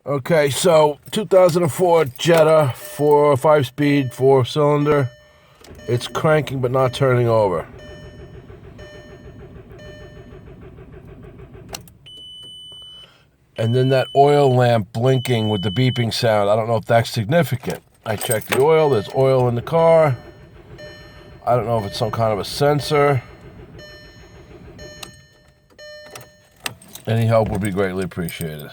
Okay, so 2004 Jetta, 5-speed, 4-cylinder. It's cranking but not turning over. And then that oil lamp blinking with the beeping sound. I don't know if that's significant. I checked the oil. There's oil in the car. I don't know if it's some kind of a sensor. Any help would be greatly appreciated.